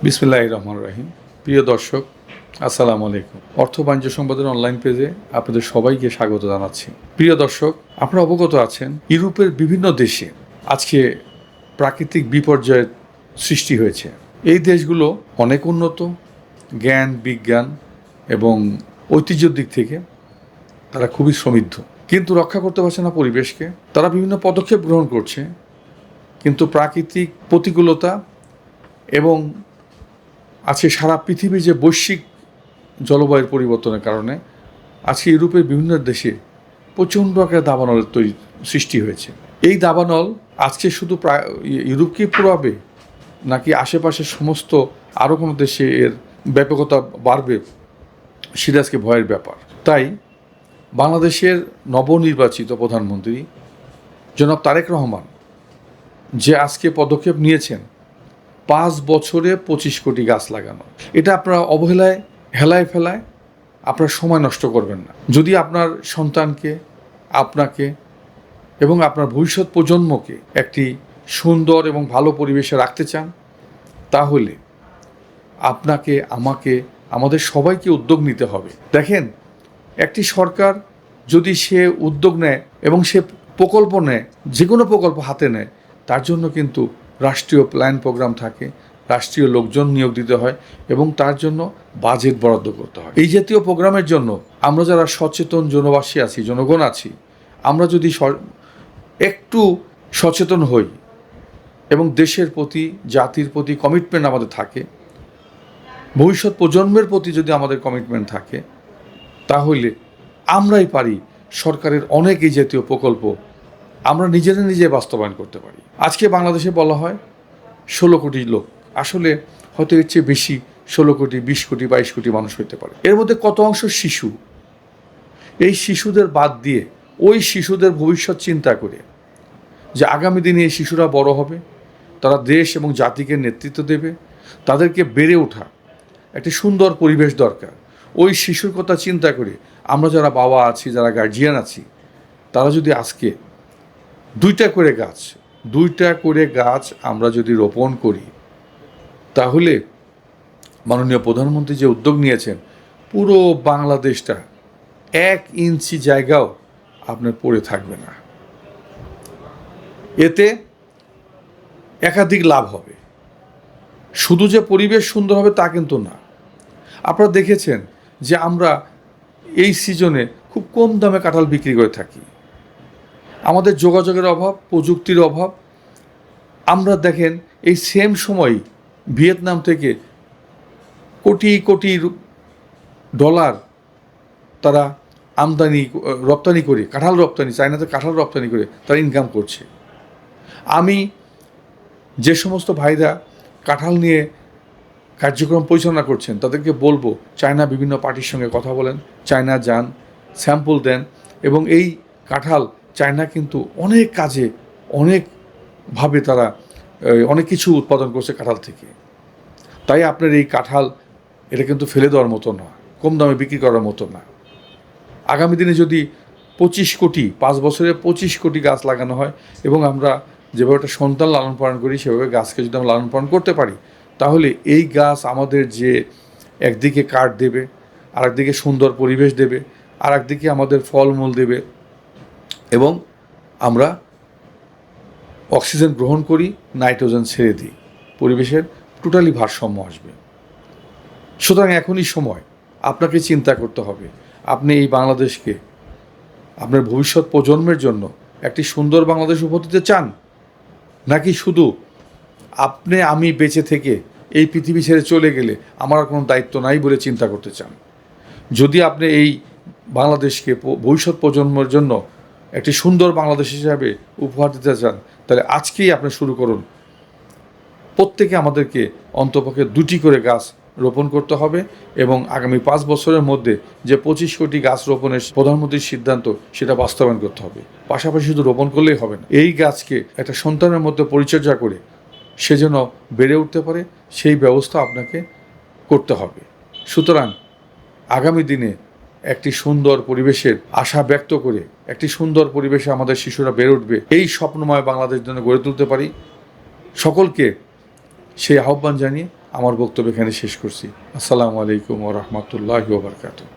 বিসমিল্লাহির রহমানির রহিম। প্রিয় দর্শক, আসসালামু আলাইকুম। অর্থ বাণিজ্য সংবাদের অনলাইন পেজে আপনাদের সবাইকে স্বাগত জানাচ্ছি। প্রিয় দর্শক, আপনারা অবগত আছেন ইউরোপের বিভিন্ন দেশে আজকে প্রাকৃতিক বিপর্যয়ের সৃষ্টি হয়েছে। এই দেশগুলো অনেক উন্নত, জ্ঞান বিজ্ঞান এবং ঐতিহ্যের দিক থেকে তারা খুবই সমৃদ্ধ, কিন্তু রক্ষা করতে পারছে না পরিবেশকে। তারা বিভিন্ন পদক্ষেপ গ্রহণ করছে, কিন্তু প্রাকৃতিক প্রতিকূলতা এবং আজকে সারা পৃথিবীর যে বৈশ্বিক জলবায়ুর পরিবর্তনের কারণে আজকে ইউরোপের বিভিন্ন দেশে প্রচণ্ড আকারে দাবানলের সৃষ্টি হয়েছে। এই দাবানল আজকে শুধু ইউরোপকেই পুরাবে, নাকি আশেপাশের সমস্ত আরও কোনো দেশে এর ব্যাপকতা বাড়বে, সেটা আজকে ভয়ের ব্যাপার। তাই বাংলাদেশের নবনির্বাচিত প্রধানমন্ত্রী জনাব তারেক রহমান যে আজকে পদক্ষেপ নিয়েছেন 5 বছরে 25 কোটি গাছ লাগানো, এটা আপনারা অবহেলায় হেলায় ফেলায় আপনার সময় নষ্ট করবেন না। যদি আপনার সন্তানকে, আপনাকে এবং আপনার ভবিষ্যৎ প্রজন্মকে একটি সুন্দর এবং ভালো পরিবেশে রাখতে চান, তাহলে আপনাকে, আমাকে, আমাদের সবাইকে উদ্যোগ নিতে হবে। দেখেন, একটি সরকার যদি সে উদ্যোগ নেয় এবং সে প্রকল্প নেয়, যে কোনো প্রকল্প হাতে নেয়, তার জন্য কিন্তু রাষ্ট্রীয় প্ল্যান প্রোগ্রাম থাকে, রাষ্ট্রীয় লোকজন নিয়োগ দিতে হয় এবং তার জন্য বাজেট বরাদ্দ করতে হয়। এই জাতীয় প্রোগ্রামের জন্য আমরা যারা সচেতন জনবাসী আছি, জনগণ আছি, আমরা যদি একটু সচেতন হই এবং দেশের প্রতি, জাতির প্রতি কমিটমেন্ট আমাদের থাকে, ভবিষ্যৎ প্রজন্মের প্রতি যদি আমাদের কমিটমেন্ট থাকে, তাহলে আমরাই পারি সরকারের অনেক এই জাতীয় প্রকল্প আমরা নিজে বাস্তবায়ন করতে পারি। আজকে বাংলাদেশে বলা হয় 16 কোটি লোক, আসলে হয়তো এর চেয়ে বেশি, 16 কোটি, 20 কোটি, 22 কোটি মানুষ হতে পারে। এর মধ্যে কত অংশ শিশু? এই শিশুদের বাদ দিয়ে ওই শিশুদের ভবিষ্যৎ চিন্তা করে যে আগামী দিনে এই শিশুরা বড় হবে, তারা দেশ এবং জাতিকে নেতৃত্ব দেবে, তাদেরকে বেড়ে ওঠা একটি সুন্দর পরিবেশ দরকার। ওই শিশুর কথা চিন্তা করে আমরা যারা বাবা আছি, যারা গার্জিয়ান আছি, তারা যদি আজকে 2টা করে গাছ আমরা যদি রোপণ করি, তাহলে মাননীয় প্রধানমন্ত্রী যে উদ্যোগ নিয়েছেন, পুরো বাংলাদেশটা 1 ইঞ্চি জায়গাও আপনার পড়ে থাকবে না। এতে একাধিক লাভ হবে। শুধু যে পরিবেশ সুন্দর হবে তা কিন্তু না। আপনারা দেখেছেন যে আমরা এই সিজনে খুব কম দামে কাঁঠাল বিক্রি করে থাকি। আমাদের যোগাযোগের অভাব, প্রযুক্তির অভাব। আমরা দেখেন এই সেম সময় ভিয়েতনাম থেকে কোটি কোটি ডলার তারা রপ্তানি করে, কাঁঠাল রপ্তানি, চায়নাতে কাঁঠাল রপ্তানি করে তারা ইনকাম করছে। আমি যে সমস্ত ভাইরা কাঁঠাল নিয়ে কার্যক্রম পরিচালনা করছেন, তাদেরকে বলবো চায়না বিভিন্ন পার্টির সঙ্গে কথা বলেন, চায়না যান, স্যাম্পল দেন, এবং এই কাঁঠাল চায়না কিন্তু অনেক কাজে, অনেকভাবে তারা অনেক কিছু উৎপাদন করছে কাঁঠাল থেকে। তাই আপনার এই কাঁঠাল, এটা কিন্তু ফেলে দেওয়ার মতো না, কম দামে বিক্রি করার মতো না। আগামী দিনে যদি 25 কোটি, 5 বছরে 25 কোটি গাছ লাগানো হয়, এবং আমরা যেভাবে একটা সন্তান লালন পালন করি সেভাবে গাছকে যদি আমরা লালন পালন করতে পারি, তাহলে এই গাছ আমাদের যে একদিকে কাঠ দেবে, আর একদিকে সুন্দর পরিবেশ দেবে, আর একদিকে আমাদের ফলমূল দেবে, এবং আমরা অক্সিজেন গ্রহণ করি, নাইট্রোজেন ছেড়ে দিই, পরিবেশের টোটালি ভারসাম্য আসবে। সুতরাং এখনই সময় আপনাকে চিন্তা করতে হবে, আপনি এই বাংলাদেশকে আপনার ভবিষ্যৎ প্রজন্মের জন্য একটি সুন্দর বাংলাদেশ উপহার দিতে চান, নাকি শুধু আমি বেঁচে থেকে এই পৃথিবী ছেড়ে চলে গেলে আমার আর কোনো দায়িত্ব নাই বলে চিন্তা করতে চান। যদি আপনি এই বাংলাদেশকে ভবিষ্যৎ প্রজন্মের জন্য একটি সুন্দর বাংলাদেশ হিসাবে উপহার দিতে চান, তাহলে আজকেই আপনি শুরু করুন। প্রত্যেকে আমাদেরকে অন্তপক্ষে 2টি করে গাছ রোপণ করতে হবে, এবং আগামী 5 বছরের মধ্যে যে 25 কোটি গাছ রোপণের প্রধানমন্ত্রীর সিদ্ধান্ত, সেটা বাস্তবায়ন করতে হবে। পাশাপাশি শুধু রোপণ করলেই হবে না, এই গাছকে একটা সন্তানের মধ্যে পরিচর্যা করে সে যেন বেড়ে উঠতে পারে, সেই ব্যবস্থা আপনাকে করতে হবে। সুতরাং আগামী দিনে একটি সুন্দর পরিবেশের আশা ব্যক্ত করে একটি সুন্দর পরিবেশে আমাদের শিশুরা বেড়ে উঠবে, এই স্বপ্নময় বাংলাদেশ যেন গড়ে তুলতে পারি, সকলকে সেই আহ্বান জানিয়ে আমার বক্তব্য এখানে শেষ করছি। আসসালামু আলাইকুম ওয়া রাহমাতুল্লাহি ওয়া বারাকাতুহু।